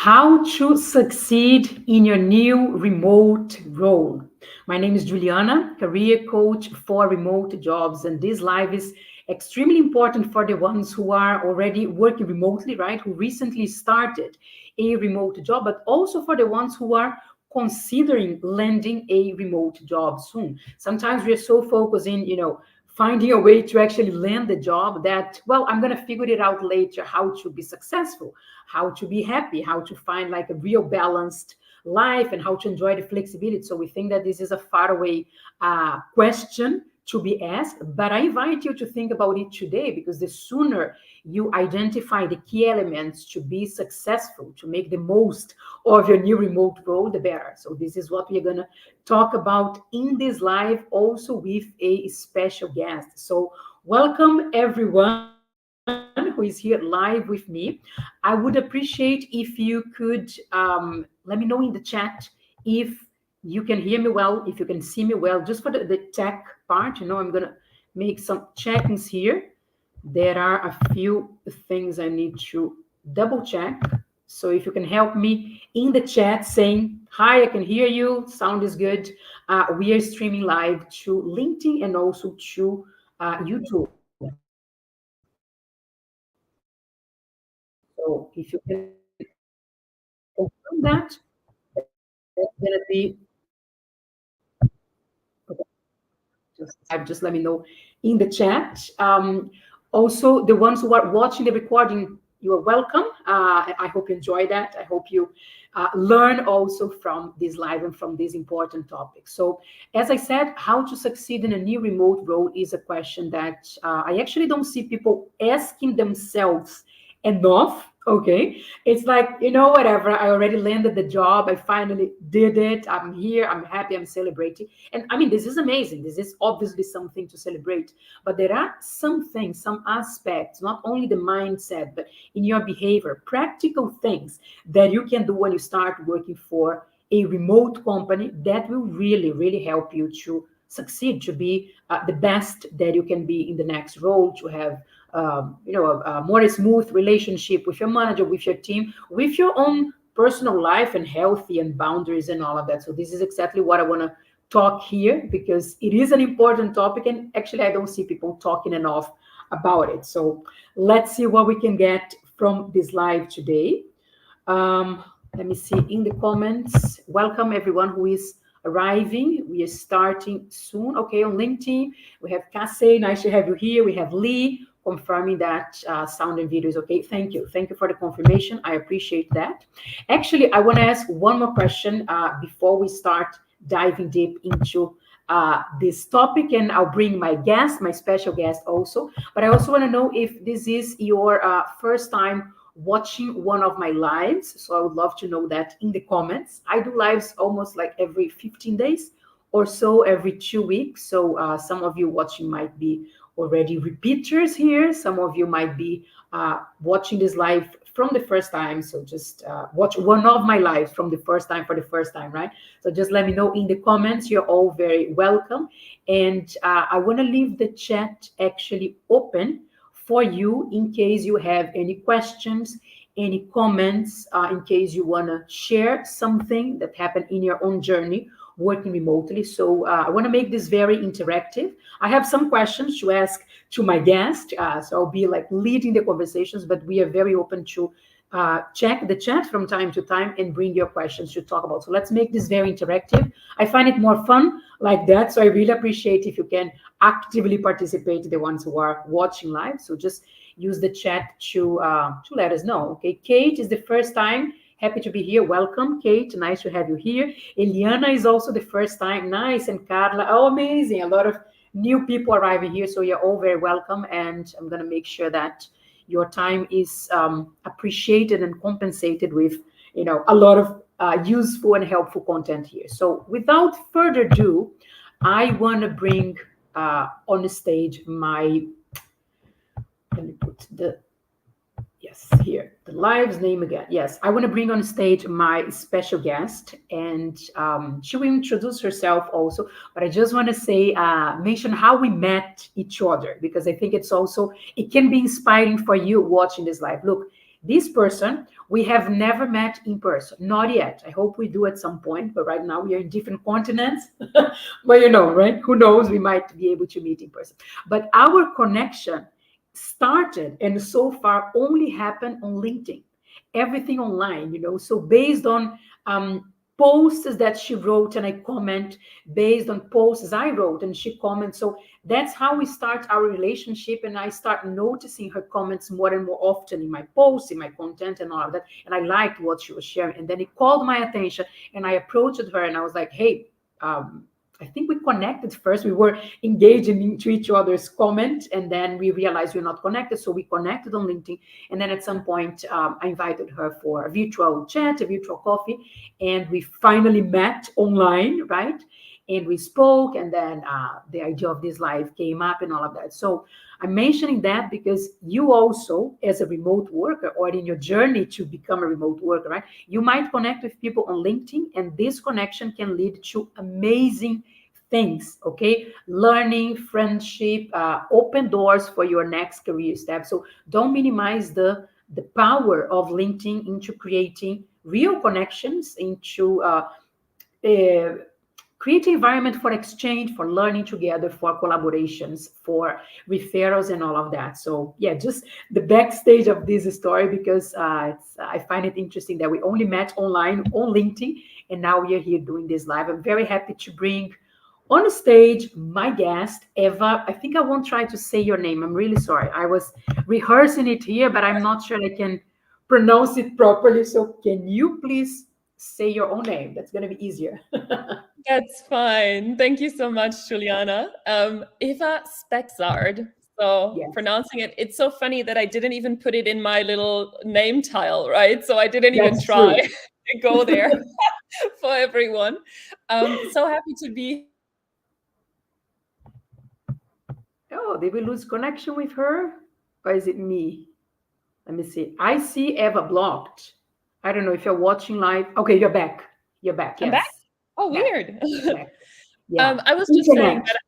How to succeed in your new remote role. My name is Juliana, career coach for remote jobs, and this live is extremely important for the ones who are already working remotely, right? Who recently started a remote job, but also for the ones who are considering landing a remote job soon. Sometimes we're so focused in, finding a way to actually land the job that, well, I'm going to figure it out later how to be successful, how to be happy, how to find like a real balanced life, and how to enjoy the flexibility. So we think that this is a faraway question to be asked, but I invite you to think about it today, because the sooner you identify the key elements to be successful, to make the most of your new remote role, the better. So this is what we're going to talk about in this live, also with a special guest. So welcome everyone who is here live with me. I would appreciate if you could let me know in the chat if you can hear me well, if you can see me well, just for the tech part. I'm going to make some check-ins here. There are a few things I need to double check. So if you can help me in the chat saying, hi, I can hear you, sound is good. We are streaming live to LinkedIn and also to YouTube. So if you can confirm that, that's going to be just let me know in the chat. Also, the ones who are watching the recording, you are welcome. I hope you enjoy that. I hope you learn also from this live and from this important topic. So, as I said, how to succeed in a new remote role is a question that I actually don't see people asking themselves enough. Okay, it's like, whatever, I already landed the job, I finally did it, I'm here, I'm happy, I'm celebrating. And I mean, this is amazing, this is obviously something to celebrate, but there are some things, some aspects, not only the mindset, but in your behavior, practical things that you can do when you start working for a remote company that will really, really help you to succeed, to be the best that you can be in the next role, to have a more smooth relationship with your manager, with your team, with your own personal life and healthy and boundaries and all of that. So this is exactly what I want to talk here, because it is an important topic, and actually I don't see people talking enough about it. So let's see what we can get from this live today. Um, Let me see in the comments. Welcome everyone who is arriving. We are starting soon. Okay, on LinkedIn, we have Cassie. Nice to have you here. We have Lee confirming that sound and video is okay. Thank you. Thank you for the confirmation. I appreciate that. Actually, I want to ask one more question before we start diving deep into this topic, and I'll bring my guest, my special guest also. But I also want to know if this is your first time watching one of my lives. So I would love to know that in the comments. I do lives almost like every 15 days or so, every 2 weeks. So some of you watching might be already repeaters here. Some of you might be watching this live from the first time. So just watch one of my lives from the first time for the first time, right? So just let me know in the comments. You're all very welcome. And I want to leave the chat actually open for you in case you have any questions, any comments, in case you want to share something that happened in your own journey working remotely. So I want to make this very interactive. I have some questions to ask to my guest, so I'll be like leading the conversations, but we are very open to check the chat from time to time and bring your questions to talk about. So let's make this very interactive. I find it more fun like that. So I really appreciate if you can actively participate, the ones who are watching live. So just use the chat to let us know. Okay, Kate is the first time. Happy to be here. Welcome, Kate. Nice to have you here. Eliana is also the first time. Nice. And Carla. Oh, amazing. A lot of new people arriving here. So you're all very welcome. And I'm going to make sure that your time is appreciated and compensated with, a lot of useful and helpful content here. So without further ado, I want to bring on the stage my, let me put the, yes, here, the live's name again. Yes, I want to bring on stage my special guest, and she will introduce herself also. But I just want to say, mention how we met each other, because I think it can be inspiring for you watching this live. Look, This person, we have never met in person, not yet. I hope we do at some point, but right now we are in different continents. But right? Who knows? We might be able to meet in person. But our connection started and so far only happened on LinkedIn. Everything online, So based on posts that she wrote and I comment, based on posts I wrote and she comments. So that's how we start our relationship. And I start noticing her comments more and more often in my posts, in my content and all of that. And I liked what she was sharing. And then it called my attention and I approached her and I was like, hey, I think we connected first. We were engaging into each other's comment, and then we realized we're not connected. So we connected on LinkedIn. And then at some point, I invited her for a virtual chat, a virtual coffee, and we finally met online, right? And we spoke, and then the idea of this live came up and all of that. So I'm mentioning that because you also, as a remote worker or in your journey to become a remote worker, right, you might connect with people on LinkedIn, and this connection can lead to amazing things, okay? Learning, friendship, open doors for your next career step. So don't minimize the power of LinkedIn into creating real connections, into create an environment for exchange, for learning together, for collaborations, for referrals and all of that. So yeah, just the backstage of this story, because I find it interesting that we only met online on LinkedIn, and now we are here doing this live. I'm very happy to bring on the stage my guest, Eva. I think I won't try to say your name. I'm really sorry. I was rehearsing it here, but I'm not sure I can pronounce it properly. So can you please say your own name? That's going to be easier. That's fine. Thank you so much, Juliana. Eva Spexard. So Yes. pronouncing it, it's so funny that I didn't even put it in my little name tile, right? So I didn't even That's try true. to go there for everyone. So happy to be. Oh, did we lose connection with her? Or is it me? Let me see. I see Eva blocked. I don't know if you're watching live. Okay, you're back. You're back. I'm back. Yes. Oh, Back. weird. Back. Yeah. I was just saying Internet. that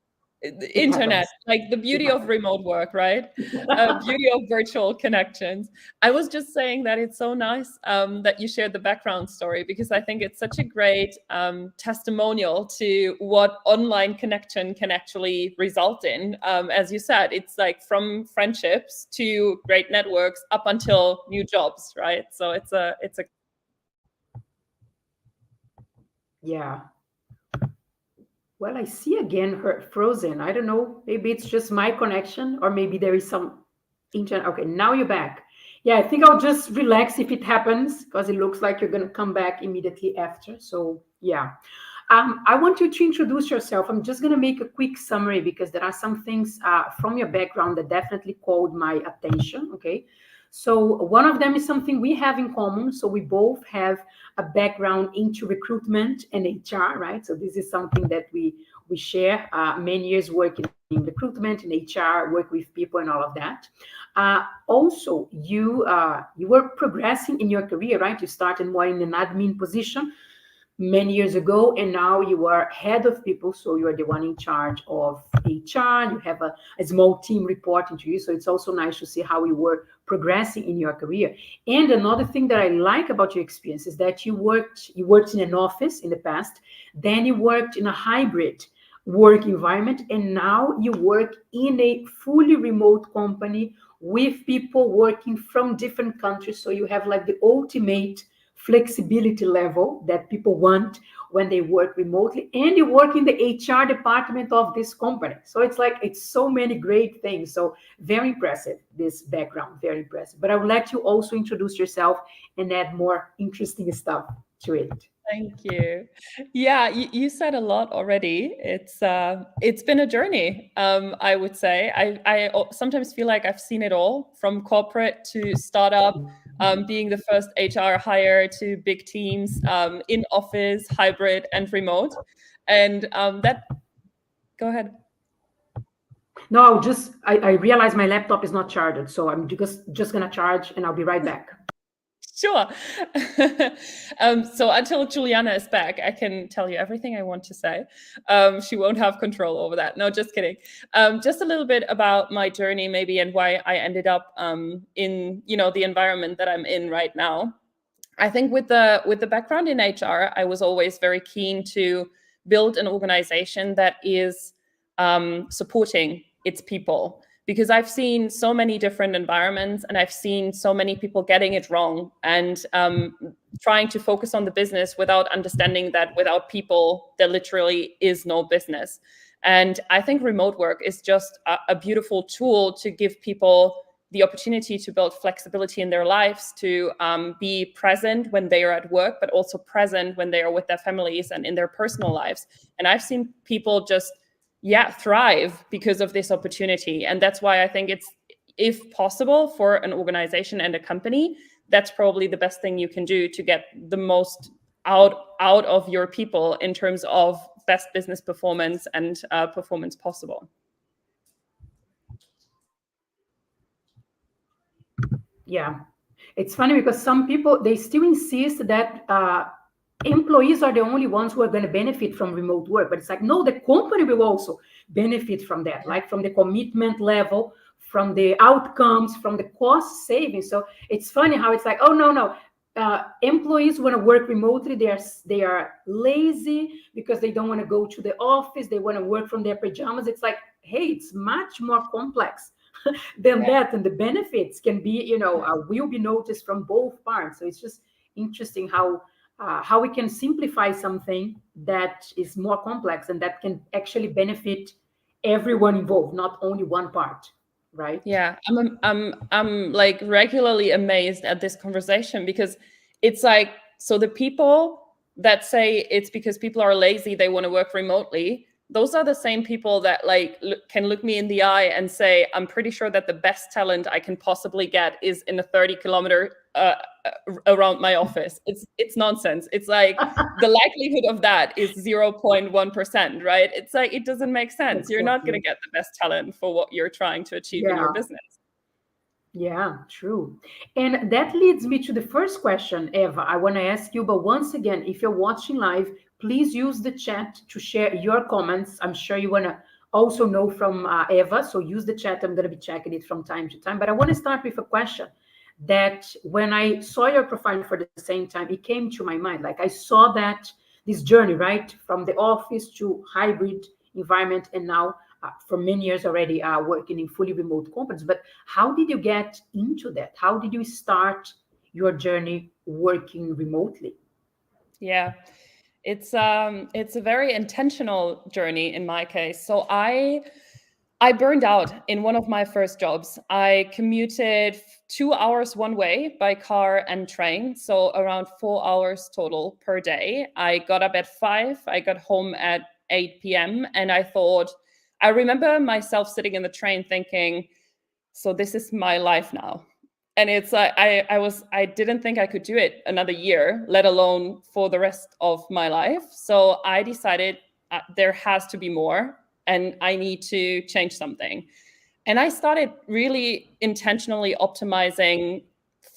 It internet, happens. like the beauty of remote work, right? Beauty of virtual connections. I was just saying that it's so nice that you shared the background story, because I think it's such a great testimonial to what online connection can actually result in. As you said, it's like from friendships to great networks up until new jobs, right? So it's a Yeah. Well, I see again her frozen. I don't know. Maybe it's just my connection, or maybe there is some internet. Okay, now you're back. Yeah, I think I'll just relax if it happens, because it looks like you're going to come back immediately after. So, yeah. I want you to introduce yourself. I'm just going to make a quick summary because there are some things from your background that definitely called my attention. Okay. So, one of them is something we have in common. So, we both have a background into recruitment and HR, right? So, this is something that we share many years working in recruitment and HR, work with people and all of that. Also, you were progressing in your career, right? You started more in an admin position many years ago, and now you are head of people, so you are the one in charge of HR. You have a small team reporting to you, so it's also nice to see how you were progressing in your career. And another thing that I like about your experience is that you worked in an office in the past, then you worked in a hybrid work environment, and now you work in a fully remote company with people working from different countries. So you have like the ultimate flexibility level that people want when they work remotely, and you work in the HR department of this company. So it's so many great things. So very impressive, this background, very impressive. But I would like you also introduce yourself and add more interesting stuff to it. Thank you. Yeah, you said a lot already. It's been a journey. I would say I sometimes feel like I've seen it all, from corporate to startup, being the first HR hire, to big teams, in office, hybrid, and remote. And that. Go ahead. No, I realize my laptop is not charged, so I'm just gonna charge and I'll be right back. Sure. So until Juliana is back, I can tell you everything I want to say. She won't have control over that. No, just kidding. Just a little bit about my journey, maybe, and why I ended up in the environment that I'm in right now. I think with the background in HR, I was always very keen to build an organization that is supporting its people, because I've seen so many different environments and I've seen so many people getting it wrong and trying to focus on the business without understanding that without people, there literally is no business. And I think remote work is just a beautiful tool to give people the opportunity to build flexibility in their lives, to be present when they are at work, but also present when they are with their families and in their personal lives. And I've seen people just thrive because of this opportunity. And that's why I think it's, if possible, for an organization and a company, that's probably the best thing you can do to get the most out of your people in terms of best business performance and performance possible. Yeah, it's funny because some people, they still insist that employees are the only ones who are going to benefit from remote work. But it's like, no, the company will also benefit from that, like from the commitment level, from the outcomes, from the cost savings. So it's funny how it's like, oh, no. Employees want to work remotely. They are lazy because they don't want to go to the office. They want to work from their pajamas. It's like, hey, it's much more complex than that. And the benefits can be, will be noticed from both parts. So it's just interesting how we can simplify something that is more complex and that can actually benefit everyone involved, not only one part, right? Yeah, I'm like regularly amazed at this conversation, because it's like, so the people that say it's because people are lazy, they want to work remotely, those are the same people that can look me in the eye and say, I'm pretty sure that the best talent I can possibly get is in a 30-kilometer around my office. It's nonsense. It's like the likelihood of that is 0.1%, right? It's like, it doesn't make sense. Exactly. You're not going to get the best talent for what you're trying to achieve in your business. Yeah, true. And that leads me to the first question, Eva, I want to ask you. But once again, if you're watching live, please use the chat to share your comments. I'm sure you want to also know from Eva, so use the chat. I'm going to be checking it from time to time. But I want to start with a question that when I saw your profile for the same time, it came to my mind. Like, I saw that this journey, right, from the office to hybrid environment, and now for many years already working in fully remote companies. But how did you get into that? How did you start your journey working remotely? Yeah, it's a very intentional journey in my case. So I burned out in one of my first jobs. I commuted 2 hours one way by car and train, so around 4 hours total per day. I got up at 5, I got home at 8 p.m. and I remember myself sitting in the train thinking, so this is my life now. And it's like, I didn't think I could do it another year, let alone for the rest of my life. So I decided there has to be more and I need to change something. And I started really intentionally optimizing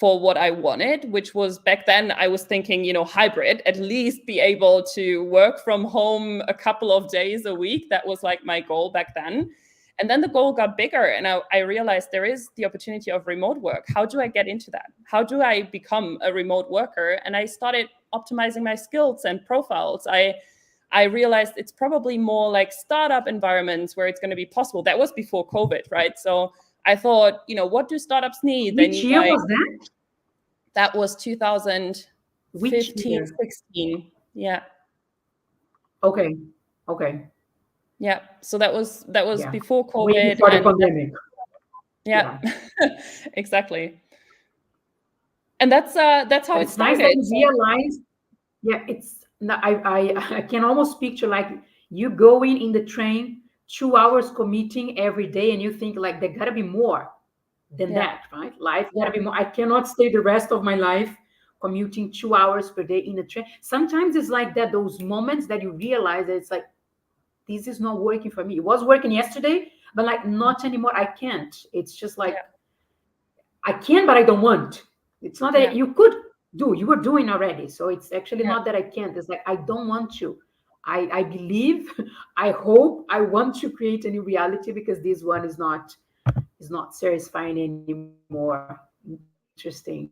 for what I wanted, which was, back then I was thinking, hybrid, at least be able to work from home a couple of days a week. That was like my goal back then. And then the goal got bigger and I realized there is the opportunity of remote work. How do I get into that? How do I become a remote worker? And I started optimizing my skills and profiles. I realized it's probably more like startup environments where it's going to be possible. That was before COVID, right? So I thought, what do startups need? Which year was that? That was 2015, 16. Yeah. Okay. Yeah. So that was before COVID. Way before the pandemic. Yeah. Exactly. And that's how it started. Nice that you realize. Yeah, I can almost picture like you going in the train, 2 hours commuting every day, and you think like there gotta be more than that, right? Life gotta be more. I cannot stay the rest of my life commuting 2 hours per day in a train. Sometimes it's like that, those moments that you realize that it's like, this is not working for me. It was working yesterday, but like not anymore. I can't. It's just like, I can, but I don't want. It's not that you could do. You are doing already. So it's actually Yeah. not that I can't. It's like I don't want to. I believe, I hope, I want to create a new reality because this one is not satisfying anymore. Interesting.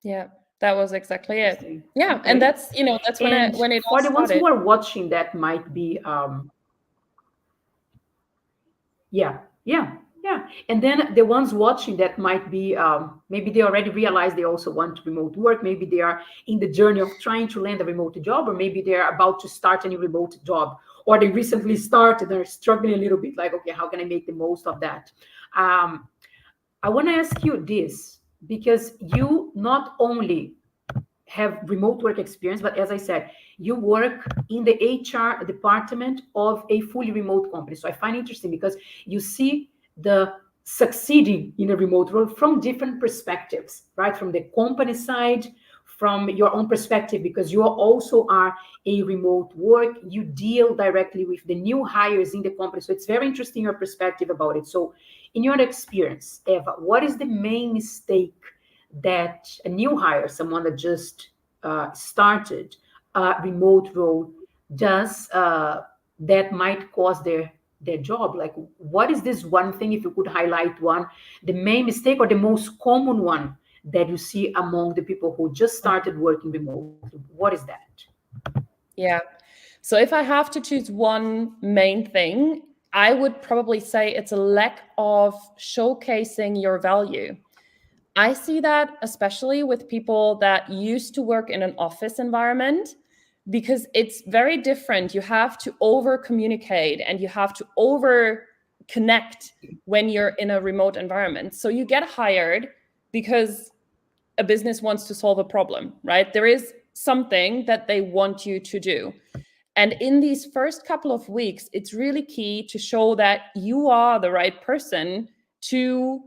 Yeah, that was exactly it. Interesting. Yeah, Okay. and that's, that's when And it all for the ones started. who are watching, that might be yeah, yeah, yeah. And then the ones watching that might be maybe they already realize they also want remote work. Maybe they are in the journey of trying to land a remote job, or maybe they're about to start a new remote job, or they recently started, they're struggling a little bit, like, okay, how can I make the most of that? Um, I want to ask you this because you not only have remote work experience, but as I said, you work in the HR department of a fully remote company. So I find it interesting because you see the succeeding in a remote role from different perspectives, right? From the company side, from your own perspective, because you also are a remote work, you deal directly with the new hires in the company. So it's very interesting your perspective about it. So in your experience, Eva, what is the main mistake that a new hire, someone that just started a remote role, does that might cause their job? Like, what is this one thing, if you could highlight one, the main mistake or the most common one that you see among the people who just started working remotely? What is that? Yeah. So if I have to choose one main thing, I would probably say it's a lack of showcasing your value. I see that especially with people that used to work in an office environment, because it's very different. You have to over communicate and you have to over connect when you're in a remote environment. So you get hired because a business wants to solve a problem, right? There is something that they want you to do. And in these first couple of weeks, it's really key to show that you are the right person to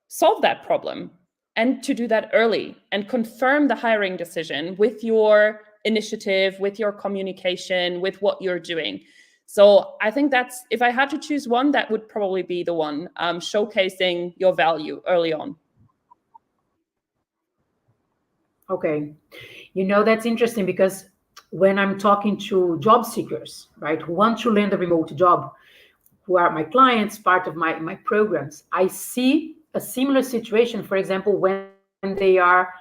solve that problem, and to do that early and confirm the hiring decision with your initiative, with your communication, with what you're doing. So I think that's, if I had to choose one, that would probably be the one, showcasing your value early on. Okay. That's interesting because when I'm talking to job seekers, right, who want to land a remote job, who are my clients, part of my programs, I see a similar situation, for example, when they are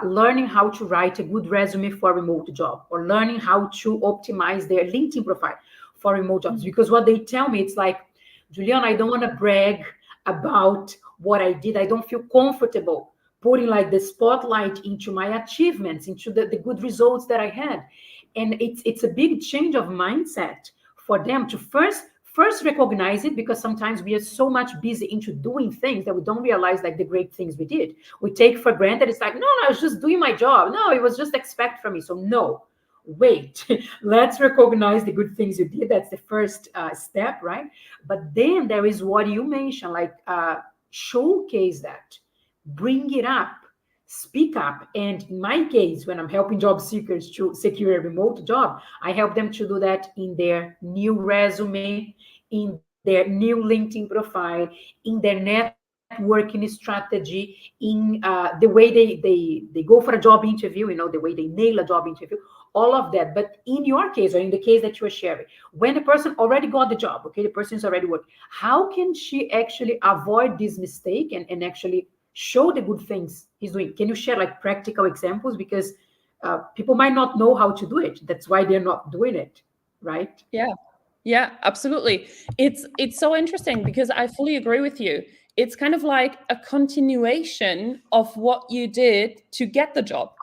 learning how to write a good resume for a remote job, or learning how to optimize their LinkedIn profile for remote jobs. Because what they tell me, it's like, Juliana, I don't want to brag about what I did. I don't feel comfortable putting like the spotlight into my achievements, into the good results that I had. And it's a big change of mindset for them to first recognize it, because sometimes we are so much busy into doing things that we don't realize like the great things we did. We take for granted. It's like, no, I was just doing my job. No, it was just expect from me. So no, wait, let's recognize the good things you did. That's the first step, right? But then there is what you mentioned, like showcase that, bring it up, speak up. And in my case, when I'm helping job seekers to secure a remote job, I help them to do that in their new resume, in their new LinkedIn profile, in their networking strategy, in the way they go for a job interview, the way they nail a job interview, all of that. But in your case, or in the case that you are sharing, when the person already got the job, okay, the person is already working, how can she actually avoid this mistake and actually show the good things he's doing? Can you share like practical examples? Because people might not know how to do it. That's why they're not doing it, right? Yeah, absolutely. It's so interesting because I fully agree with you. It's kind of like a continuation of what you did to get the job.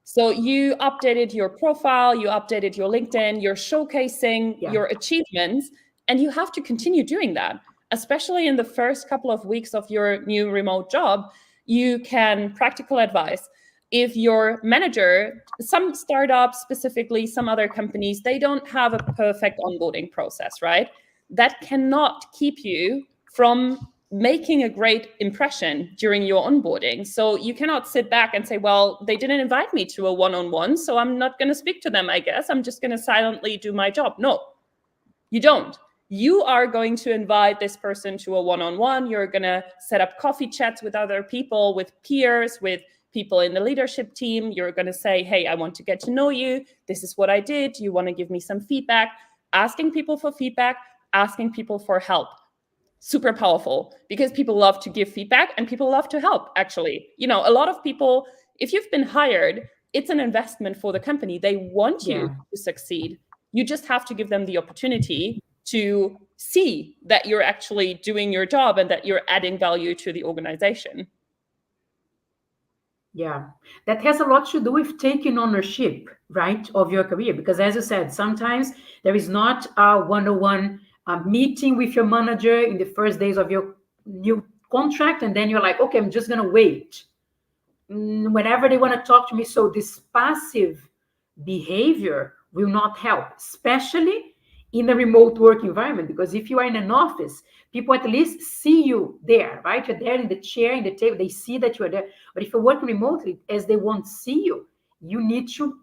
So you updated your profile, you updated your LinkedIn, you're showcasing Yeah. your achievements, and you have to continue doing that, especially in the first couple of weeks of your new remote job. You can practical advice. If your manager, some startups specifically, some other companies, they don't have a perfect onboarding process, right? That cannot keep you from making a great impression during your onboarding. So you cannot sit back and say, well, they didn't invite me to a one-on-one, so I'm not going to speak to them, I guess. I'm just going to silently do my job. No, you don't. You are going to invite this person to a one-on-one. You're going to set up coffee chats with other people, with peers, with people in the leadership team. You're going to say, hey, I want to get to know you. This is what I did. You want to give me some feedback? Asking people for feedback, asking people for help. Super powerful, because people love to give feedback and people love to help, actually. You know, a lot of people, if you've been hired, it's an investment for the company. They want you to succeed. You just have to give them the opportunity to see that you're actually doing your job and that you're adding value to the organization. Yeah, that has a lot to do with taking ownership, right, of your career. Because as you said, sometimes there is not a one-on-one meeting with your manager in the first days of your new contract, and then you're like, okay, I'm just gonna wait whenever they want to talk to me. So this passive behavior will not help, especially in a remote work environment, because if you are in an office, people at least see you there, right? You're there in the chair, in the table, they see that you're there. But if you're working remotely, as they won't see you, you need to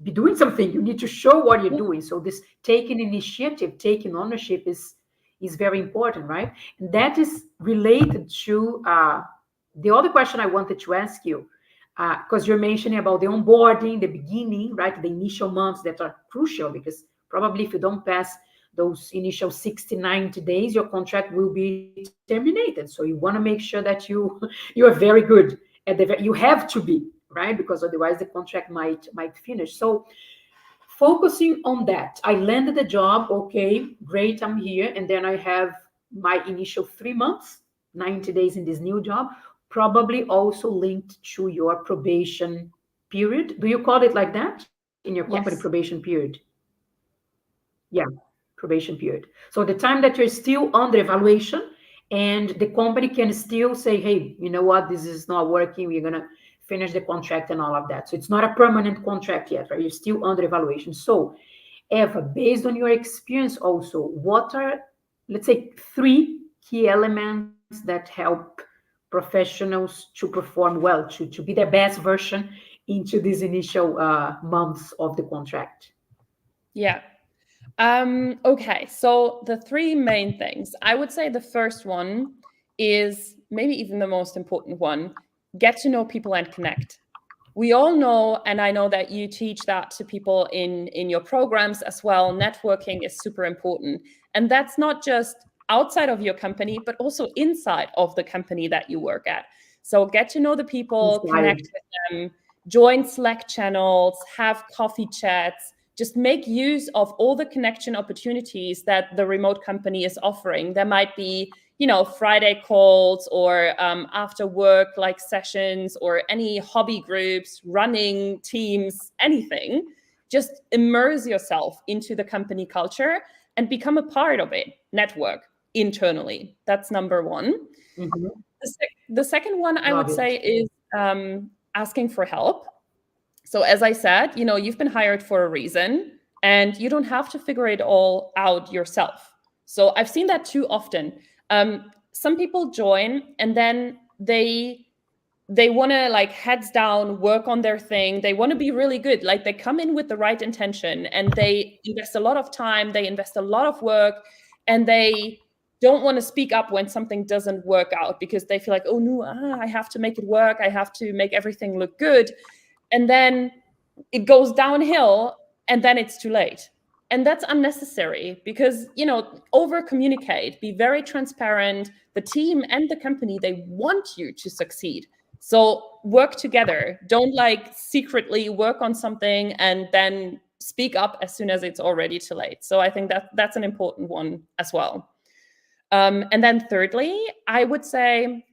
be doing something. You need to show what you're doing. So this taking initiative, taking ownership is very important, right? And that is related to the other question I wanted to ask you, because you're mentioning about the onboarding, the beginning, right? The initial months that are crucial, because probably if you don't pass those initial 60, 90 days, your contract will be terminated. So you want to make sure that you are very good at you have to be, right? Because otherwise the contract might finish. So focusing on that, I landed the job, okay, great, I'm here. And then I have my initial 3 months, 90 days in this new job, probably also linked to your probation period. Do you call it like that in your company? Yes. Probation period? Yeah, probation period. So the time that you're still under evaluation, and the company can still say, hey, you know what, this is not working, we're going to finish the contract and all of that. So it's not a permanent contract yet, right? You're still under evaluation. So Eva, based on your experience also, what are, let's say, 3 key elements that help professionals to perform well, to be their best version into these initial months of the contract? Yeah. Okay, so the 3 main things. I would say the first one is maybe even the most important one: get to know people and connect. We all know, and I know that you teach that to people in your programs as well, networking is super important. And that's not just outside of your company, but also inside of the company that you work at. So get to know the people, connect with them, join Slack channels, have coffee chats. Just make use of all the connection opportunities that the remote company is offering. There might be, Friday calls or after work like sessions or any hobby groups, running teams, anything. Just immerse yourself into the company culture and become a part of it. Network internally. That's number 1. Mm-hmm. The second one I would say is asking for help. So as I said, you've been hired for a reason and you don't have to figure it all out yourself. So I've seen that too often. Some people join and then they want to heads down, work on their thing. They want to be really good. Like they come in with the right intention and they invest a lot of time, they invest a lot of work, and they don't want to speak up when something doesn't work out because they feel like, oh no, I have to make it work. I have to make everything look good. And then it goes downhill and then it's too late. And that's unnecessary because, over communicate, be very transparent. The team and the company, they want you to succeed. So work together. Don't secretly work on something and then speak up as soon as it's already too late. So I think that's an important one as well. And then thirdly, I would say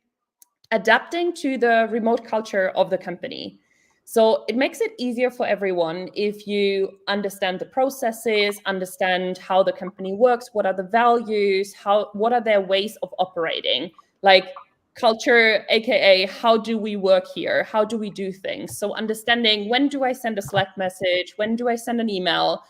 adapting to the remote culture of the company. So it makes it easier for everyone if you understand the processes, understand how the company works, what are the values, what are their ways of operating, like culture, aka how do we work here, how do we do things. So understanding, when do I send a Slack message, when do I send an email,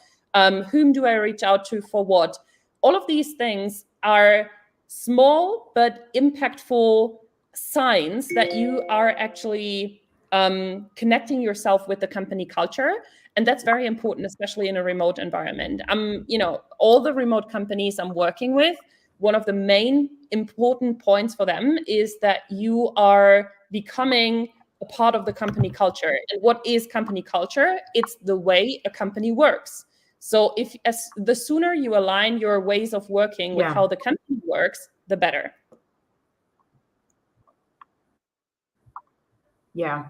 whom do I reach out to for what. All of these things are small but impactful signs that you are actually connecting yourself with the company culture. And that's very important, especially in a remote environment. All the remote companies I'm working with, one of the main important points for them is that you are becoming a part of the company culture. And what is company culture? It's the way a company works. So the sooner you align your ways of working with how the company works, the better. Yeah,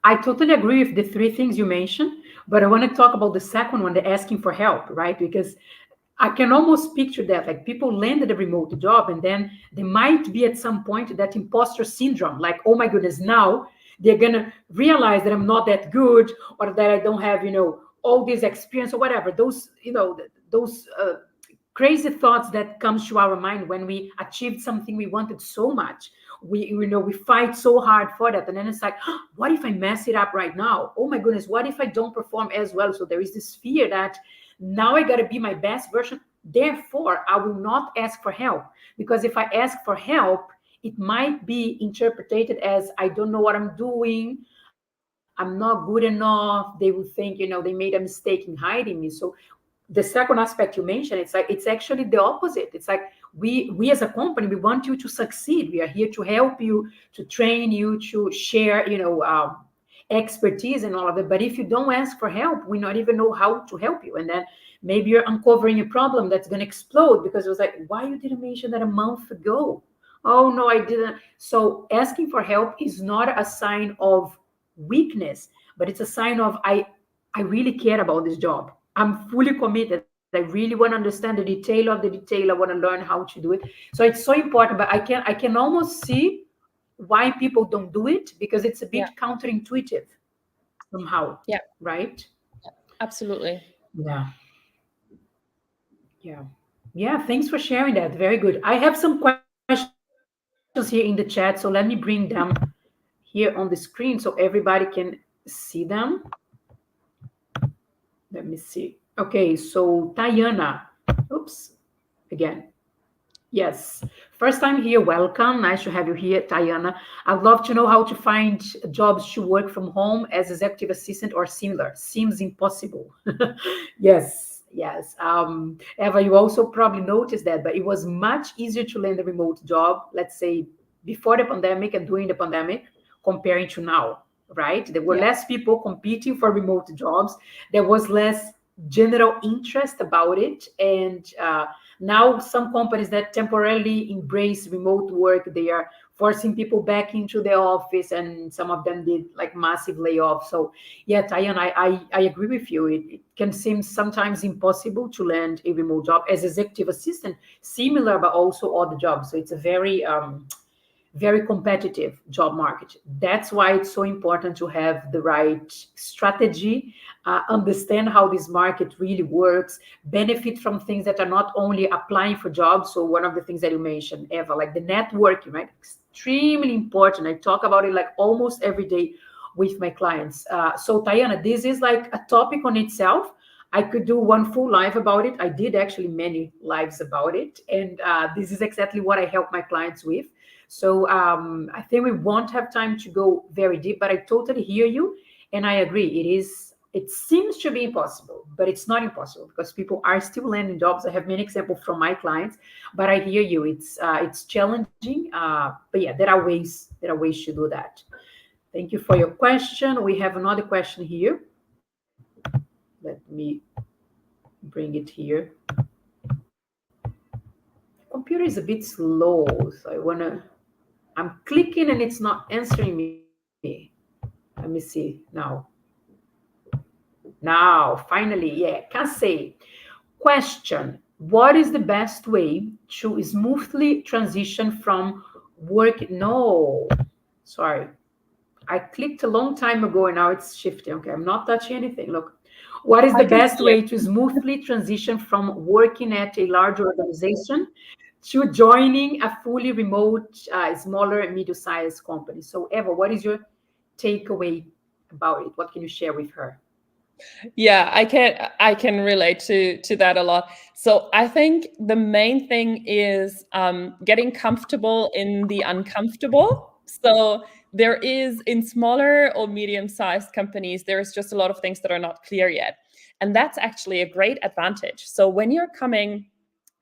I totally agree with the three things you mentioned, but I want to talk about the second one, the asking for help, right? Because I can almost picture that, like people landed a remote job and then they might be at some point that imposter syndrome, like, oh my goodness, now they're going to realize that I'm not that good or that I don't have, all this experience or whatever. Those, those crazy thoughts that comes to our mind when we achieved something we wanted so much. We fight so hard for that, and then it's like, what if I mess it up right now? Oh my goodness, what if I don't perform as well? So there is this fear that now I got to be my best version. Therefore, I will not ask for help, because if I ask for help, it might be interpreted as I don't know what I'm doing, I'm not good enough. They will think, they made a mistake in hiding me. So the second aspect you mentioned, it's actually the opposite. It's like we as a company, we want you to succeed. We are here to help you, to train you, to share, expertise and all of it. But if you don't ask for help, we not even know how to help you. And then maybe you're uncovering a problem that's going to explode because it was like, why you didn't mention that a month ago? Oh no, I didn't. So asking for help is not a sign of weakness, but it's a sign of I really care about this job. I'm fully committed. I really want to understand the detail of the detail. I want to learn how to do it. So it's so important, but I can almost see why people don't do it, because it's a bit counterintuitive somehow. Yeah. Right? Yeah, absolutely. Yeah. Yeah. Yeah. Thanks for sharing that. Very good. I have some questions here in the chat, so let me bring them here on the screen so everybody can see them. Let me see. Okay, so Tayana. Oops. Again. Yes. First time here. Welcome. Nice to have you here, Tayana. I'd love to know how to find jobs to work from home as executive assistant or similar. Seems impossible. Yes. Eva, you also probably noticed that, but it was much easier to land a remote job, let's say, before the pandemic and during the pandemic, comparing to now, right? There were less people competing for remote jobs. There was less general interest about it. And now some companies that temporarily embrace remote work, they are forcing people back into the office, and some of them did like massive layoffs. So yeah, Tayan, I agree with you. It can seem sometimes impossible to land a remote job as executive assistant, similar, but also other jobs. So it's a very very competitive job market. That's why it's so important to have the right strategy, understand how this market really works, benefit from things that are not only applying for jobs. So one of the things that you mentioned, Eva, like the networking, right? Extremely important. I talk about it like almost every day with my clients. So Tayana, this is like a topic on itself. I could do one full live about it. I did actually many lives about it. And this is exactly what I help my clients with. So I think we won't have time to go very deep, but I totally hear you. And I agree. It seems to be impossible, but it's not impossible because people are still landing jobs. I have many examples from my clients, but I hear you. It's challenging. But yeah, there are ways to do that. Thank you for your question. We have another question here. Let me bring it here. Computer is a bit slow, so I'm clicking and it's not answering me. Let me see now. Now, finally, yeah, can say. Question: what is the best way to smoothly transition from work? No, sorry. I clicked a long time ago and now it's shifting. Okay, I'm not touching anything. Look, what is the best way to smoothly transition from working at a large organization to joining a fully remote, smaller and medium-sized company? So Eva, what is your takeaway about it? What can you share with her? Yeah, I can relate to that a lot. So I think the main thing is getting comfortable in the uncomfortable. So there is, in smaller or medium-sized companies, there's just a lot of things that are not clear yet. And that's actually a great advantage. So when you're coming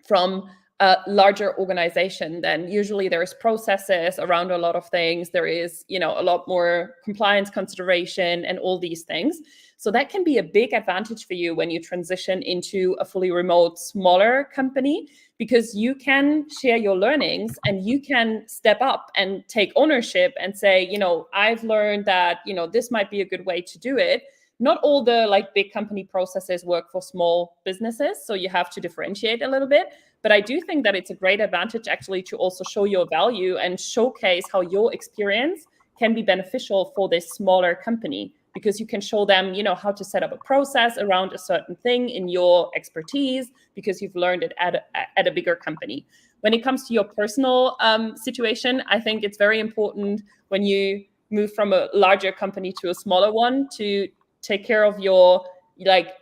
from a larger organization, then usually there's processes around a lot of things. There is, a lot more compliance consideration and all these things. So that can be a big advantage for you when you transition into a fully remote, smaller company, because you can share your learnings and you can step up and take ownership and say, I've learned that, this might be a good way to do it. Not all the big company processes work for small businesses, so you have to differentiate a little bit. But I do think that it's a great advantage actually to also show your value and showcase how your experience can be beneficial for this smaller company, because you can show them, how to set up a process around a certain thing in your expertise, because you've learned it at a bigger company. When it comes to your personal situation, I think it's very important when you move from a larger company to a smaller one to take care of your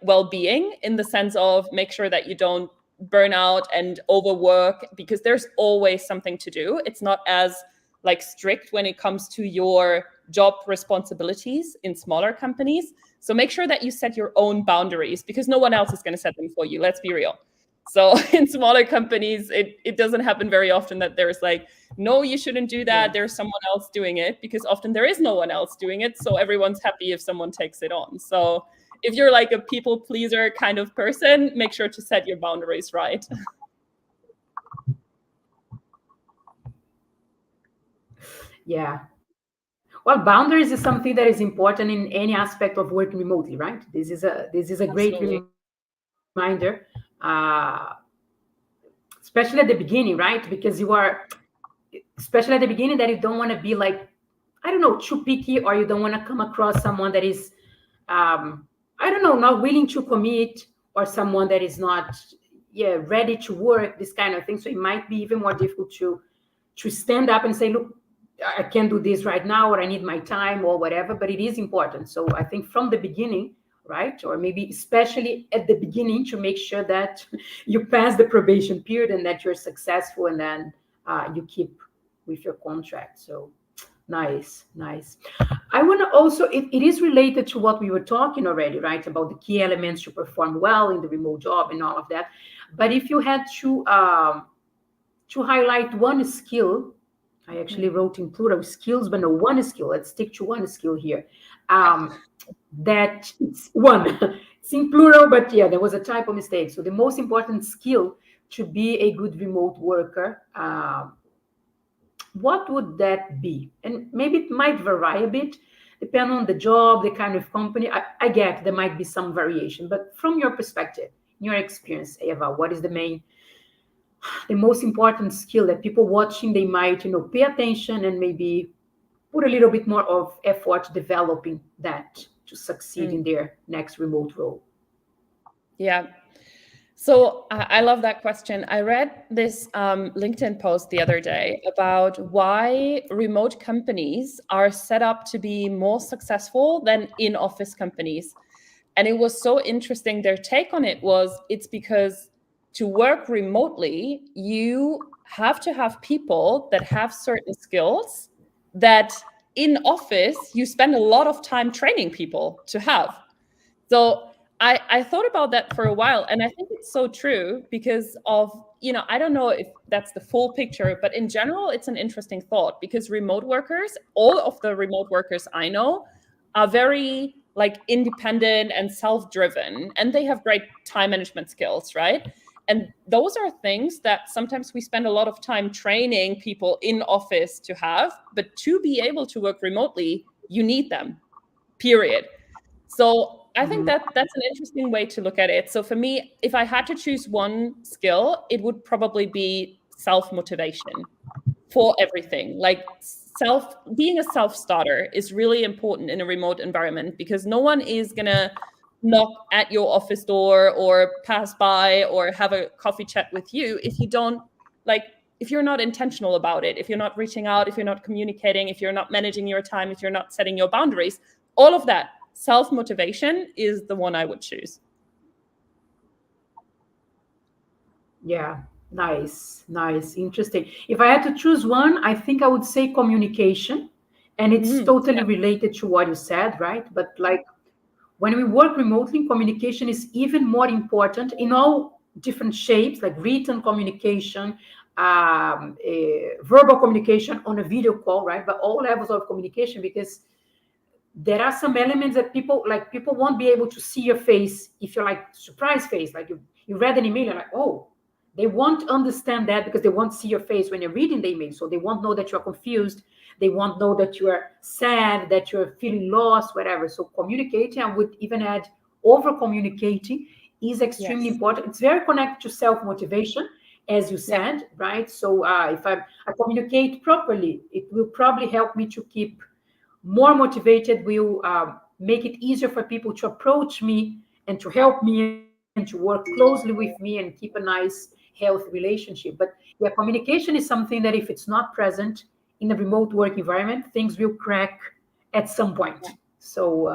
well-being, in the sense of make sure that you don't burn out and overwork, because there's always something to do. It's not as strict when it comes to your job responsibilities in smaller companies. So make sure that you set your own boundaries, because no one else is going to set them for you. Let's be real. So in smaller companies, it doesn't happen very often that there's no, you shouldn't do that. There's someone else doing it, because often there is no one else doing it. So everyone's happy if someone takes it on. So if you're a people pleaser kind of person, make sure to set your boundaries right. Yeah. Well, boundaries is something that is important in any aspect of working remotely, right? This is a great reminder, especially at the beginning, right? Because especially at the beginning, that you don't want to be too picky, or you don't want to come across someone that is, not willing to commit, or someone that is not, ready to work, this kind of thing. So it might be even more difficult to stand up and say, look, I can't do this right now, or I need my time, or whatever, but it is important. So I think from the beginning, right, or maybe especially at the beginning, to make sure that you pass the probation period and that you're successful, and then you keep with your contract. So nice. I want to also, it is related to what we were talking already, right, about the key elements to perform well in the remote job and all of that. But if you had to highlight one skill, I actually wrote in plural skills, but no, one skill. Let's stick to one skill here. That it's one. It's in plural, but there was a typo mistake. So the most important skill to be a good remote worker, what would that be? And maybe it might vary a bit, depending on the job, the kind of company. I get there might be some variation, but from your perspective, your experience, Eva, what is the most important skill that people watching, they might, pay attention and maybe put a little bit more of effort developing that to succeed in their next remote role? Yeah. So I love that question. I read this LinkedIn post the other day about why remote companies are set up to be more successful than in-office companies. And it was so interesting. Their take on it was, it's because to work remotely, you have to have people that have certain skills that in office, you spend a lot of time training people to have. So I thought about that for a while, and I think it's so true because of, I don't know if that's the full picture, but in general, it's an interesting thought, because remote workers, all of the remote workers I know are very independent and self-driven, and they have great time management skills, right? And those are things that sometimes we spend a lot of time training people in office to have, but to be able to work remotely, you need them, period. So I think that's an interesting way to look at it. So for me, if I had to choose one skill, it would probably be self-motivation for everything. Being a self-starter is really important in a remote environment, because no one is going to knock at your office door or pass by or have a coffee chat with you if you don't if you're not intentional about it, if you're not reaching out, if you're not communicating, if you're not managing your time, if you're not setting your boundaries, all of that. Self-motivation is the one I would choose. Yeah, nice, interesting. If I had to choose one, I think I would say communication. And it's totally related to what you said, right? But like when we work remotely, communication is even more important in all different shapes, like written communication, verbal communication on a video call, right? But all levels of communication, because there are some elements that people won't be able to see your face if you're like surprise face, like you read an email, you're like, oh, they won't understand that because they won't see your face when you're reading the email. So they won't know that you're confused. They won't know that you are sad, that you're feeling lost, whatever. So communicating, I would even add over communicating, is extremely important. It's very connected to self-motivation, as you said, right? So if I communicate properly, it will probably help me to keep more motivated, will make it easier for people to approach me and to help me and to work closely with me and keep a nice, healthy relationship. But yeah, communication is something that if it's not present in a remote work environment, things will crack at some point. So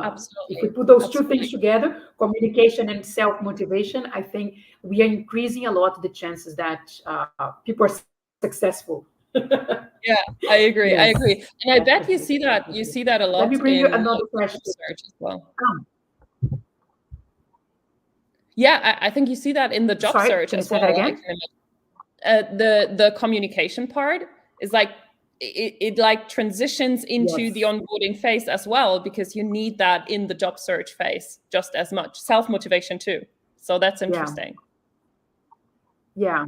if we put those two things together, communication and self-motivation, I think we are increasing a lot the chances that people are successful. Yeah, I agree. Yes. I agree. And I bet you see that a lot. Let me bring you another question. Search as well. Yeah, I think you see that in the job search as well. The communication part is like it like transitions into the onboarding phase as well, because you need that in the job search phase just as much. Self-motivation too. So that's interesting. Yeah.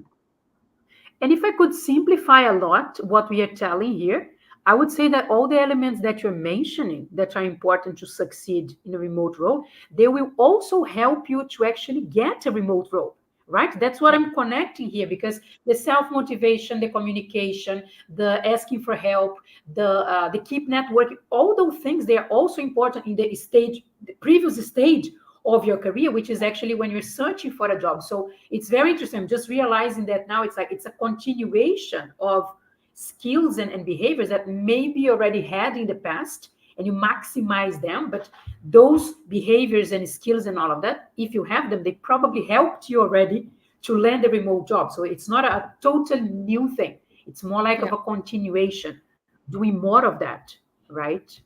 And if I could simplify a lot what we are telling here, I would say that all the elements that you're mentioning that are important to succeed in a remote role, they will also help you to actually get a remote role, right? That's what I'm connecting here, because the self-motivation, the communication, the asking for help, the keep networking, all those things, they are also important in the previous stage of your career, which is actually when you're searching for a job. So it's very interesting. I'm just realizing that now it's a continuation of skills and behaviors that maybe you already had in the past, and you maximize them. But those behaviors and skills and all of that, if you have them, they probably helped you already to land a remote job. So it's not a total new thing. It's more like of a continuation, doing more of that, right?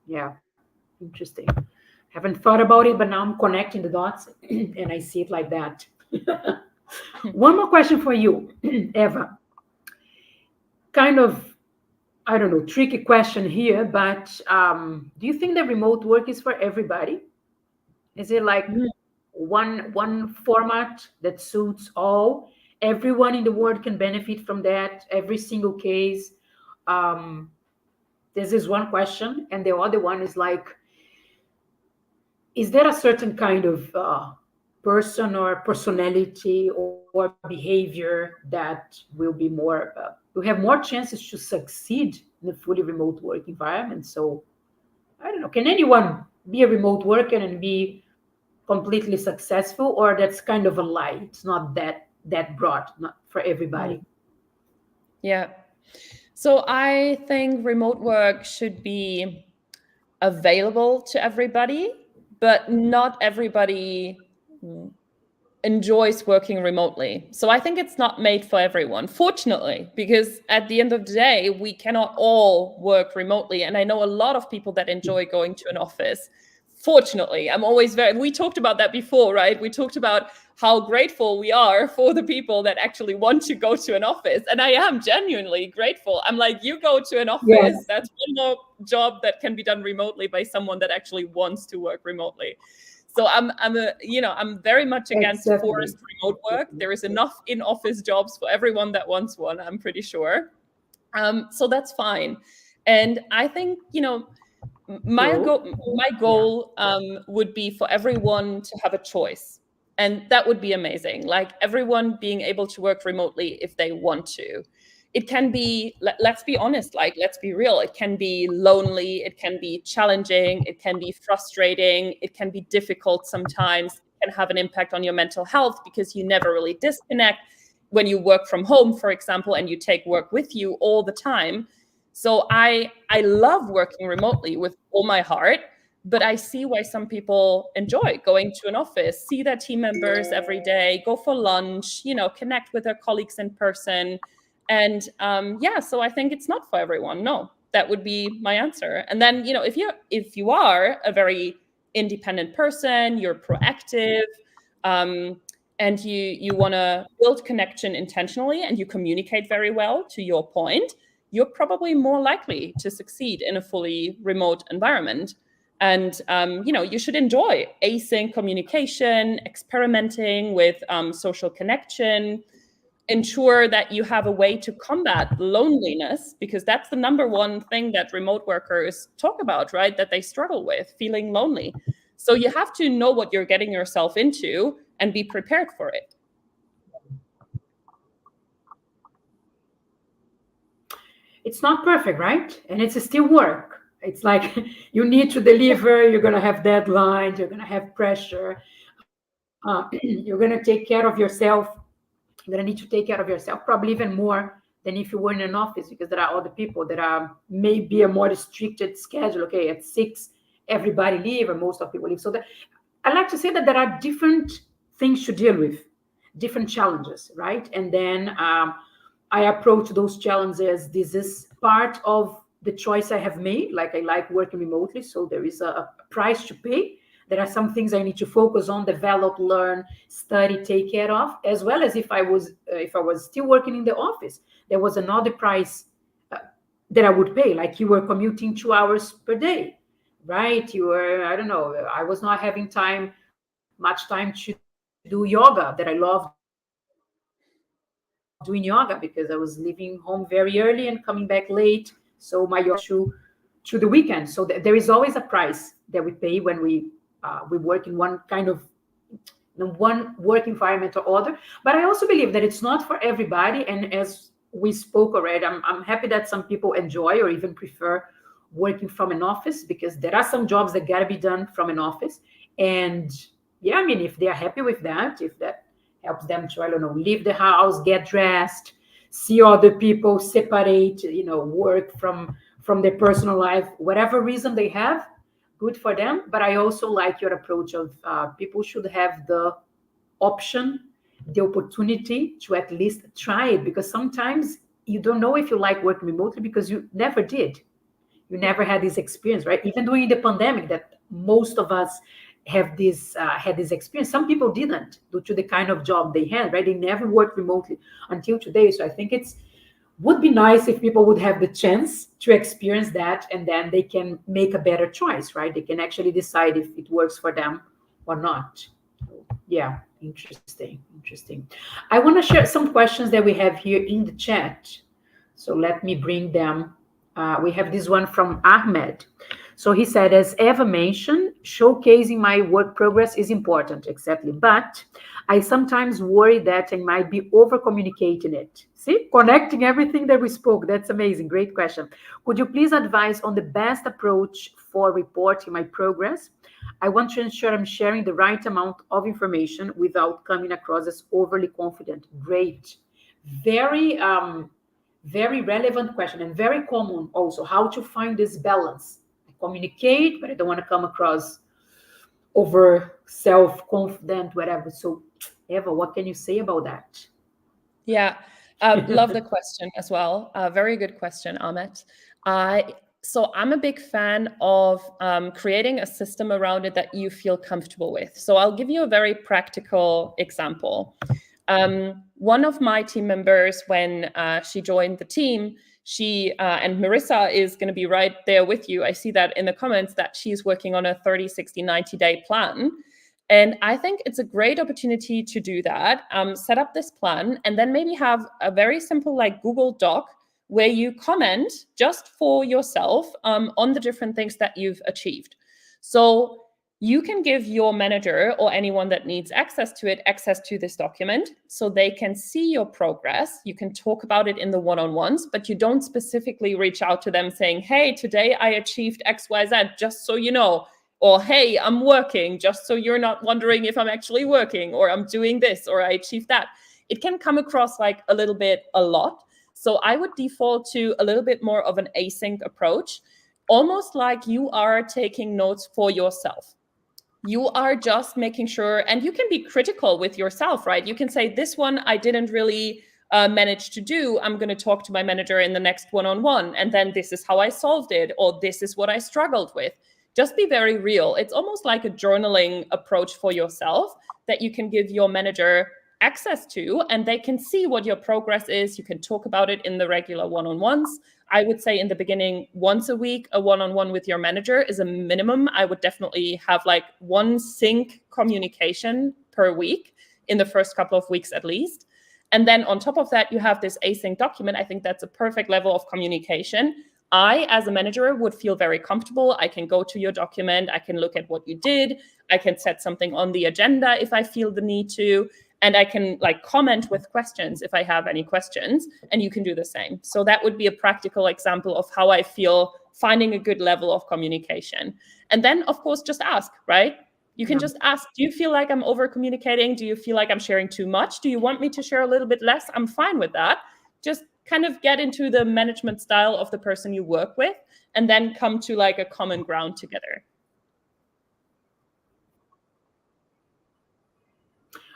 Yeah, interesting. Haven't thought about it, but now I'm connecting the dots and I see it like that. One more question for you, Eva. Kind of, I don't know, tricky question here, but do you think that remote work is for everybody? Is it like one format that suits all? Everyone in the world can benefit from that, every single case? This is one question. And the other one is like, is there a certain kind of person or personality or behavior that will be more, will have more chances to succeed in a fully remote work environment? So, I don't know, can anyone be a remote worker and be completely successful, or that's kind of a lie? It's not that broad, not for everybody. Yeah. So I think remote work should be available to everybody, but not everybody enjoys working remotely. So I think it's not made for everyone, fortunately, because at the end of the day, we cannot all work remotely. And I know a lot of people that enjoy going to an office. Fortunately, we talked about that before, right? We talked about how grateful we are for the people that actually want to go to an office. And I am genuinely grateful. I'm like, you go to an office, that's one more job that can be done remotely by someone that actually wants to work remotely. So I'm very much against forced remote work. There is enough in-office jobs for everyone that wants one, I'm pretty sure. So that's fine. And I think, my goal would be for everyone to have a choice. And that would be amazing. Like everyone being able to work remotely if they want to. It can be, let's be honest, like, let's be real. It can be lonely. It can be challenging. It can be frustrating. It can be difficult sometimes. It can have an impact on your mental health because you never really disconnect when you work from home, for example, and you take work with you all the time. So I love working remotely with all my heart, but I see why some people enjoy going to an office, see their team members every day, go for lunch, connect with their colleagues in person. And so I think it's not for everyone. No, That would be my answer. And then, if you are a very independent person, you're proactive, and you want to build connection intentionally, and you communicate very well, to your point, you're probably more likely to succeed in a fully remote environment. And you should enjoy async communication, experimenting with social connection. Ensure that you have a way to combat loneliness, because that's the number one thing that remote workers talk about, right? That they struggle with, feeling lonely. So you have to know what you're getting yourself into and be prepared for it. It's not perfect, right? And it's still work. It's like you need to deliver, you're going to have deadlines, you're going to have pressure, you're going to take care of yourself. You're going to need to take care of yourself, probably even more than if you were in an office, because there are other people that are maybe a more restricted schedule. Okay, at 6, everybody leave, or most of people leave. So I like to say that there are different things to deal with, different challenges, right? And then I approach those challenges. This is part of the choice I have made. Like, I like working remotely, so there is a price to pay. There are some things I need to focus on, develop, learn, study, take care of, as well as if I was still working in the office, there was another price that I would pay. Like, you were commuting 2 hours per day, right? You were, I don't know, I was not having much time to do yoga that I loved doing yoga, because I was leaving home very early and coming back late. So my yoga to the weekend. So there is always a price that we pay when we work in one kind of one work environment or other. But I also believe that it's not for everybody. And as we spoke already, I'm happy that some people enjoy or even prefer working from an office, because there are some jobs that gotta be done from an office. And yeah, I mean, if they're happy with that, if that helps them to, I don't know, leave the house, get dressed, see other people, separate, work from their personal life, whatever reason they have, good for them. But I also like your approach of people should have the option, the opportunity to at least try it, because sometimes you don't know if you like working remotely because you never did. You never had this experience, right? Even during the pandemic, that most of us have this had this experience. Some people didn't, due to the kind of job they had, right? They never worked remotely until today. So I think would be nice if people would have the chance to experience that, and then they can make a better choice, right? They can actually decide if it works for them or not. Yeah, interesting. I want to share some questions that we have here in the chat. So let me bring them. We have this one from Ahmed. So he said, as Eva mentioned, showcasing my work progress is important, exactly. But I sometimes worry that I might be over-communicating it. See, connecting everything that we spoke. That's amazing. Great question. Could you please advise on the best approach for reporting my progress? I want to ensure I'm sharing the right amount of information without coming across as overly confident. Great. Very, very relevant question, and very common also, how to find this balance. Communicate, but I don't want to come across over self-confident, whatever. So Eva, what can you say about that? Yeah, love the question as well. Very good question, Ahmed. So I'm a big fan of creating a system around it that you feel comfortable with. So I'll give you a very practical example. One of my team members, when she joined the team, she and Marissa is going to be right there with you. I see that in the comments that she's working on a 30, 60, 90-day plan. And I think it's a great opportunity to do that. Set up this plan, and then maybe have a very simple like Google Doc where you comment just for yourself on the different things that you've achieved. So you can give your manager or anyone that needs access to it access to this document, so they can see your progress. You can talk about it in the one-on-ones, but you don't specifically reach out to them saying, hey, today I achieved XYZ, just so you know. Or, hey, I'm working, just so you're not wondering if I'm actually working, or I'm doing this, or I achieved that. It can come across like a lot. So I would default to a little bit more of an async approach, almost like you are taking notes for yourself. You are just making sure, and you can be critical with yourself, right? You can say, this one I didn't really managed to do, I'm going to talk to my manager in the next one-on-one. And then this is how I solved it, or this is what I struggled with. Just be very real. It's almost like a journaling approach for yourself that you can give your manager access to, and they can see what your progress is. You can talk about it in the regular one-on-ones. I would say in the beginning, once a week, a one-on-one with your manager is a minimum. I would definitely have like one sync communication per week in the first couple of weeks at least. And then on top of that, you have this async document. I think that's a perfect level of communication. I, as a manager, would feel very comfortable. I can go to your document. I can look at what you did. I can set something on the agenda if I feel the need to. And I can like comment with questions if I have any questions, and you can do the same. So that would be a practical example of how I feel finding a good level of communication. And then, of course, just ask, right? You can just ask, do you feel like I'm over communicating? Do you feel like I'm sharing too much? Do you want me to share a little bit less? I'm fine with that. Just kind of get into the management style of the person you work with, and then come to like a common ground together.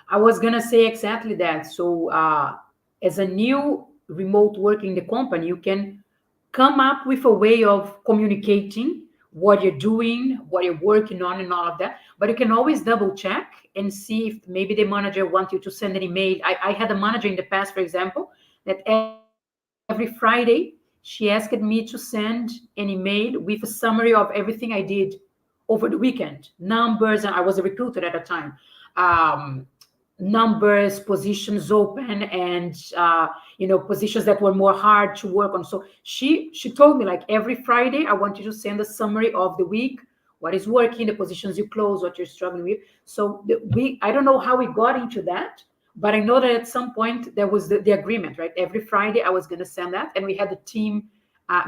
I was going to say exactly that. So as a new remote worker in the company, you can come up with a way of communicating what you're doing, what you're working on, and all of that. But you can always double check and see if maybe the manager wants you to send an email. I had a manager in the past, for example, that every Friday she asked me to send an email with a summary of everything I did over the weekend. Numbers, and I was a recruiter at the time. Numbers, positions open, and positions that were more hard to work on. So she told me, like, every Friday I want you to send a summary of the week, what is working, the positions you close, what you're struggling with. So I don't know how we got into that, but I know that at some point there was the agreement, right? Every Friday I was going to send that, and we had a team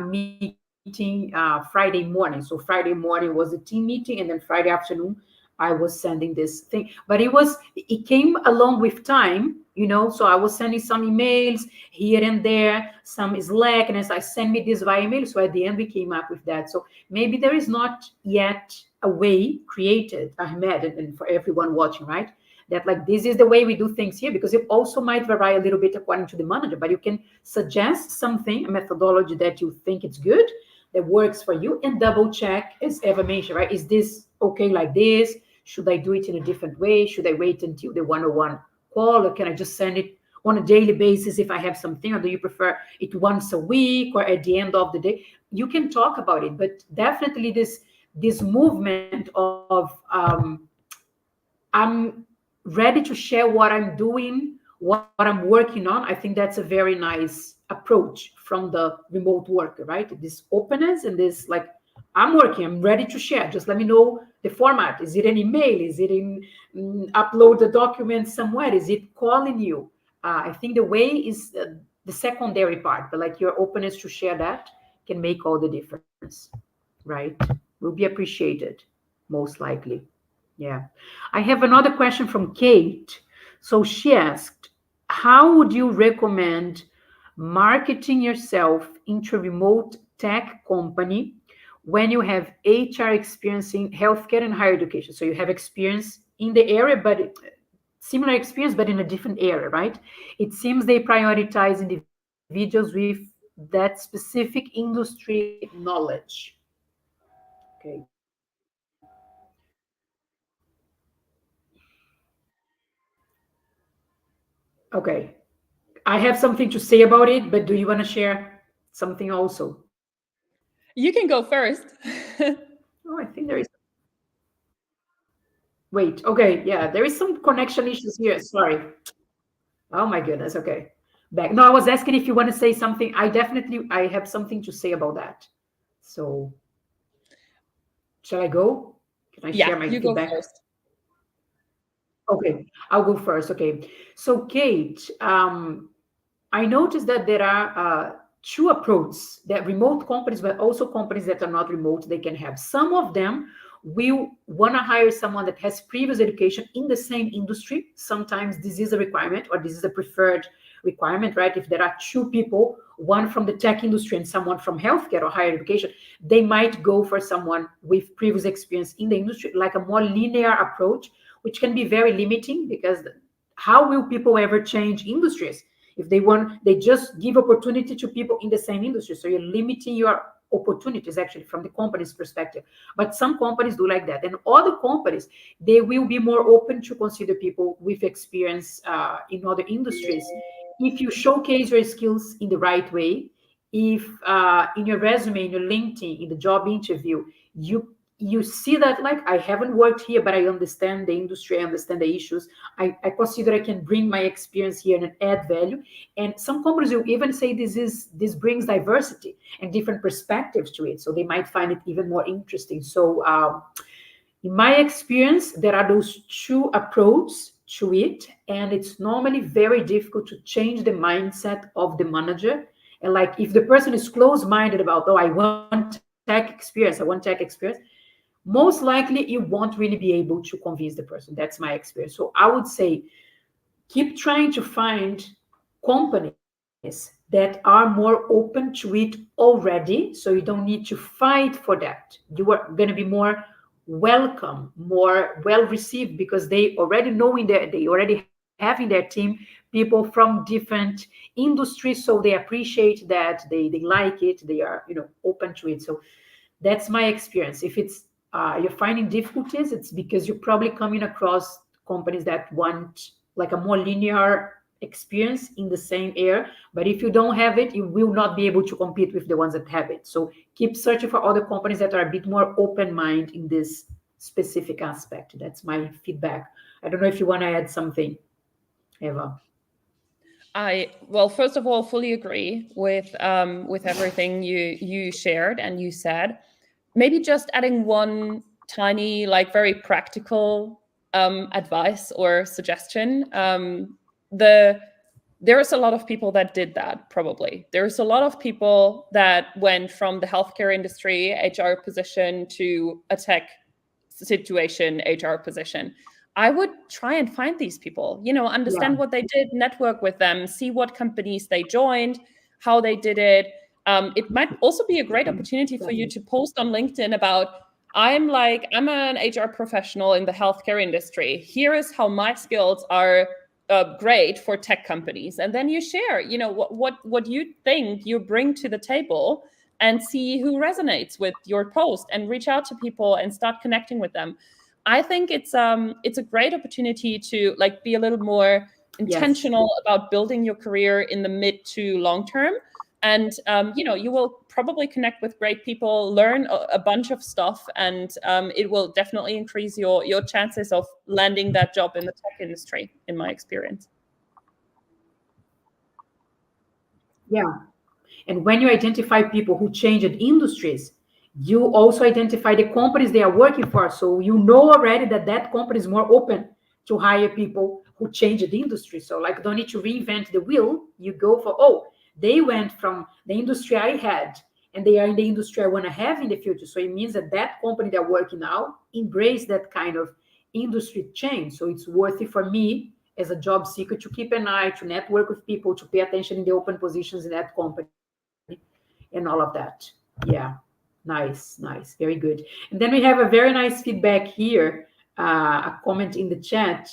meeting Friday morning. So Friday morning was a team meeting, and then Friday afternoon I was sending this thing. But it came along with time, so I was sending some emails here and there, some Slack, and as I send me this via email. So at the end, we came up with that. So maybe there is not yet a way created, Ahmed, and for everyone watching, right? That like, this is the way we do things here, because it also might vary a little bit according to the manager, but you can suggest something, a methodology that you think it's good, that works for you, and double check, as Eva mentioned, right? Is this okay like this? Should I do it in a different way? Should I wait until the one-on-one call, or can I just send it on a daily basis if I have something? Or do you prefer it once a week or at the end of the day? You can talk about it, but definitely this movement of I'm ready to share what I'm doing, what I'm working on. I think that's a very nice approach from the remote worker, right? This openness and this like, I'm working, I'm ready to share. Just let me know the format. Is it an email? Is it in upload the document somewhere? Is it calling you? I think the way is the secondary part, but like your openness to share that can make all the difference, right? Will be appreciated, most likely. Yeah. I have another question from Kate. So she asked, how would you recommend marketing yourself into a remote tech company when you have HR experience in healthcare and higher education? So you have experience in the area, but similar experience, but in a different area, right? It seems they prioritize individuals with that specific industry knowledge. Okay. Okay. I have something to say about it, but do you want to share something also? You can go first. Oh, I think there is. Wait, okay, yeah, there is some connection issues here. Sorry. Oh my goodness. Okay. Back. No, I was asking if you want to say something. I have something to say about that. So shall I go? Can I share Yeah, my you go feedback? first. Okay, I'll go first. Okay. So Kate, I noticed that there are two approaches that remote companies, but also companies that are not remote, they can have. Some of them will want to hire someone that has previous education in the same industry. Sometimes this is a requirement, or this is a preferred requirement, right? If there are two people, one from the tech industry and someone from healthcare or higher education, they might go for someone with previous experience in the industry, like a more linear approach, which can be very limiting, because how will people ever change industries If they want, they just give opportunity to people in the same industry. So you're limiting your opportunities actually from the company's perspective. But some companies do like that. And other companies, they will be more open to consider people with experience in other industries. If you showcase your skills in the right way, if in your resume, in your LinkedIn, in the job interview, you see that, like, I haven't worked here, but I understand the industry, I understand the issues. I consider I can bring my experience here and add value. And some companies will even say this brings diversity and different perspectives to it. So they might find it even more interesting. So in my experience, there are those two approaches to it. And it's normally very difficult to change the mindset of the manager. And like, if the person is close-minded about, oh, I want tech experience, most likely you won't really be able to convince the person. That's my experience. So I would say keep trying to find companies that are more open to it already, so you don't need to fight for that. You are going to be more welcome, more well received, because they already know they already have in their team people from different industries, so they appreciate that, they like it, they are open to it. So that's my experience. If it's you're finding difficulties, it's because you're probably coming across companies that want like a more linear experience in the same area. But if you don't have it, you will not be able to compete with the ones that have it. So keep searching for other companies that are a bit more open-minded in this specific aspect. That's my feedback. I don't know if you want to add something, Eva. Well, first of all, fully agree with everything you shared and you said. Maybe just adding one tiny, like very practical advice or suggestion. There's a lot of people that did that, probably. There's a lot of people that went from the healthcare industry HR position to a tech situation HR position. I would try and find these people, understand what they did, network with them, see what companies they joined, how they did it. It might also be a great opportunity for you to post on LinkedIn about, I'm an HR professional in the healthcare industry. Here is how my skills are great for tech companies. And then you share, what you think you bring to the table, and see who resonates with your post, and reach out to people and start connecting with them. I think it's a great opportunity to be a little more intentional about building your career in the mid to long term. And, you will probably connect with great people, learn a bunch of stuff, and it will definitely increase your chances of landing that job in the tech industry, in my experience. Yeah. And when you identify people who changed industries, you also identify the companies they are working for. So you know already that company is more open to hire people who changed the industry. So don't need to reinvent the wheel. You go for, they went from the industry I had, and they are in the industry I want to have in the future. So it means that company they're working now embrace that kind of industry change. So it's worthy for me as a job seeker to keep an eye, to network with people, to pay attention in the open positions in that company and all of that. Yeah. Nice. Very good. And then we have a very nice feedback here, a comment in the chat.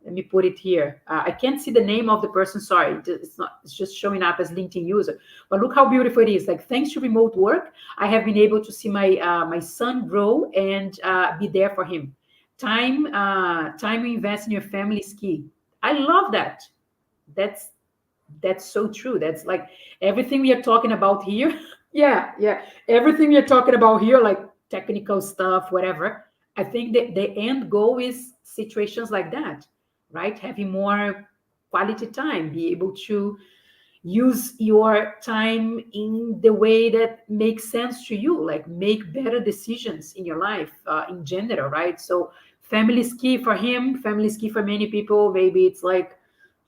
Let me put it here. I can't see the name of the person. Sorry, it's just showing up as LinkedIn user. But look how beautiful it is. Thanks to remote work, I have been able to see my son grow and be there for him. Time you invest in your family is key. I love that. That's so true. That's everything we are talking about here. Yeah. Everything we are talking about here, technical stuff, whatever. I think that the end goal is situations like that, right? Having more quality time, be able to use your time in the way that makes sense to you, make better decisions in your life in general, right? So family is key for him. Family is key for many people. Maybe it's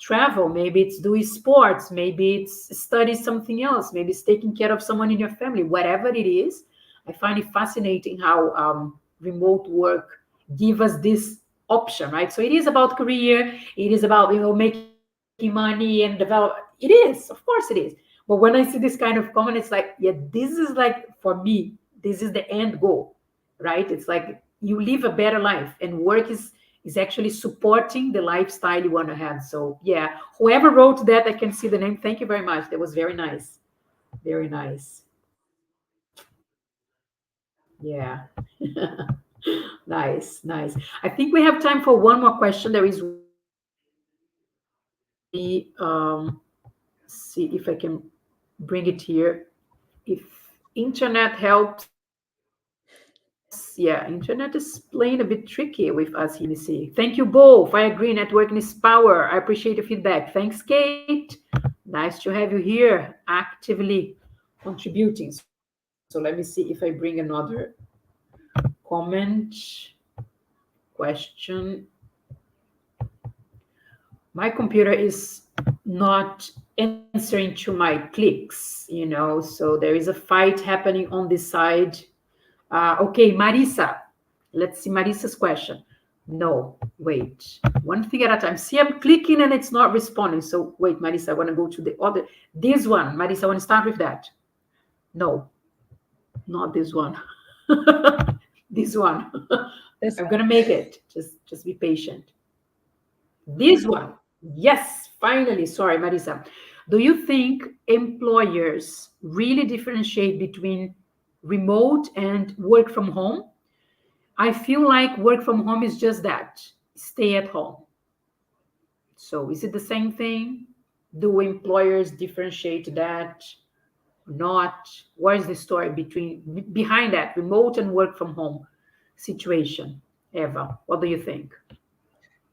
travel, maybe it's doing sports, maybe it's study something else, maybe it's taking care of someone in your family. Whatever it is, I find it fascinating how remote work give us this option, right? So it is about career, it is about making money and develop. It is, of course it is. But when I see this kind of comment, it's this is for me, this is the end goal, right? It's you live a better life, and work is is actually supporting the lifestyle you want to have. So yeah, whoever wrote that, I can see the name. Thank you very much. That was very nice. Very nice. Yeah. Nice, nice. I think we have time for one more question. There is the see if I can bring it here. If internet helps, yeah, internet is playing a bit tricky with us here. Let me see. Thank you both. I agree. Networking is power. I appreciate the feedback. Thanks, Kate. Nice to have you here, actively contributing. So let me see if I bring another comment, question. My computer is not answering to my clicks, so there is a fight happening on this side. Okay, Marisa. Let's see Marisa's question. No, wait. One thing at a time. See, I'm clicking and it's not responding. So wait, Marisa, I want to go to the other. This one, Marisa, I want to start with that. No, not this one. This one. I'm going to make it. Just be patient. This one. Yes, finally. Sorry, Marisa. Do you think employers really differentiate between remote and work from home? I feel like work from home is just that, stay at home. So is it the same thing? Do employers differentiate that? Not? What is the story behind that remote and work from home situation? Eva, what do you think?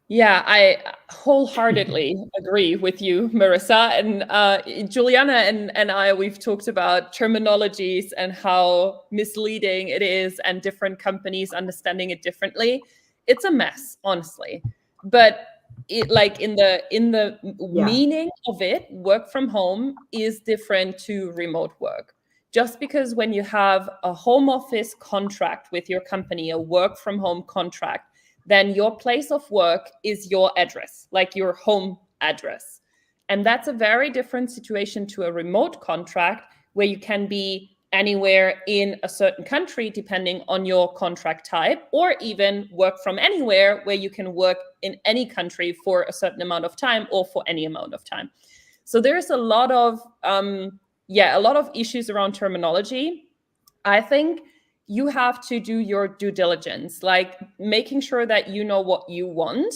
Yeah, I wholeheartedly agree with you, Marissa. And Juliana and I, we've talked about terminologies and how misleading it is and different companies understanding it differently. It's a mess, honestly. But it, like in the Yeah. meaning of it, work from home is different to remote work. Just because when you have a home office contract with your company, a work from home contract, then your place of work is your address, like your home address. And that's a very different situation to a remote contract where you can be anywhere in a certain country, depending on your contract type, or even work from anywhere where you can work in any country for a certain amount of time or for any amount of time. So there's a lot of, a lot of issues around terminology. I think you have to do your due diligence, like making sure that you know what you want,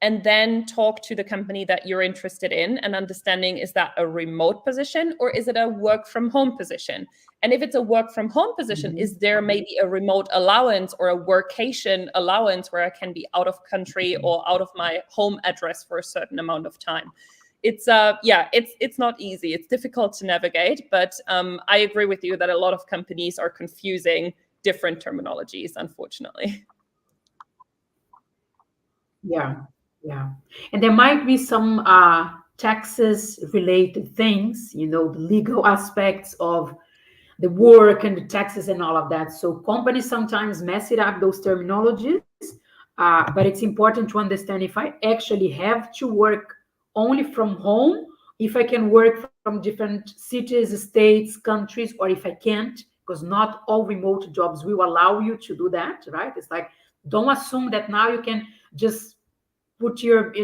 and then talk to the company that you're interested in and understanding, is that a remote position or is it a work from home position? And if it's a work from home position, is there maybe a remote allowance or a workation allowance where I can be out of country or out of my home address for a certain amount of time? It's it's not easy. It's difficult to navigate, but I agree with you that a lot of companies are confusing different terminologies, unfortunately. Yeah, yeah. And there might be some taxes related things, the legal aspects of the work and the taxes and all of that. So companies sometimes mess it up, those terminologies. But it's important to understand if I actually have to work only from home, if I can work from different cities, states, countries, or if I can't, because not all remote jobs will allow you to do that, right? It's like, don't assume that now you can just put your,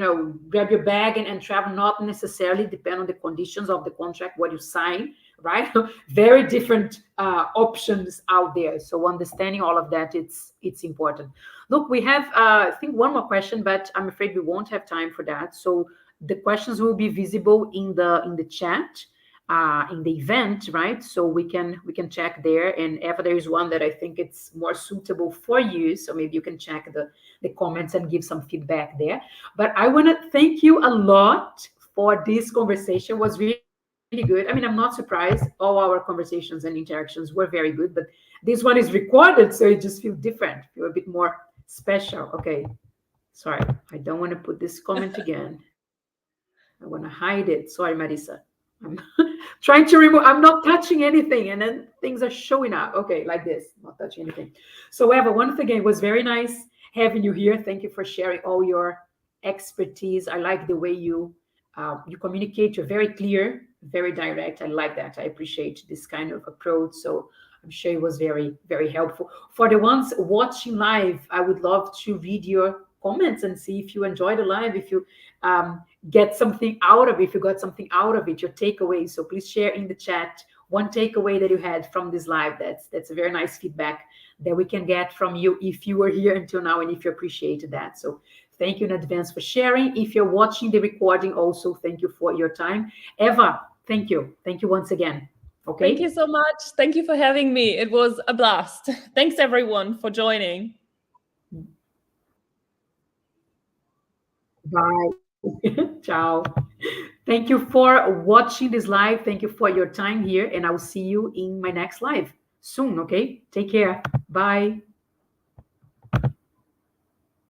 grab your bag and travel. Not necessarily, depend on the conditions of the contract, what you sign, right? Very different options out there. So understanding all of that, it's important. Look, we have I think one more question, but I'm afraid we won't have time for that. So the questions will be visible in the chat in the event, right? So we can check there. And if there is one that I think it's more suitable for you, so maybe you can check the comments and give some feedback there. But I want to thank you a lot for this conversation. It was really good. I mean, I'm not surprised. All our conversations and interactions were very good, but this one is recorded, so it just feels different, feel a bit more special. Okay, sorry, I don't want to put this comment again. I want to hide it. Sorry, Marisa. I'm trying to remove. I'm not touching anything, and then things are showing up. Okay, like this, not touching anything. So, Eva, once again, it was very nice having you here. Thank you for sharing all your expertise. I like the way you communicate. You're very clear, very direct. I like that. I appreciate this kind of approach. So I'm sure it was very, very helpful. For the ones watching live, I would love to read your comments and see if you enjoy the live, if you get something out of it, if you got something out of it, your takeaway. So please share in the chat one takeaway that you had from this live. That's a very nice feedback that we can get from you if you were here until now and if you appreciated that. So thank you in advance for sharing. If you're watching the recording also, thank you for your time. Eva, thank you. Thank you once again. Okay. Thank you so much. Thank you for having me. It was a blast. Thanks everyone for joining. Bye. Ciao. Thank you for watching this live. Thank you for your time here. And I will see you in my next live soon. Okay. Take care. Bye.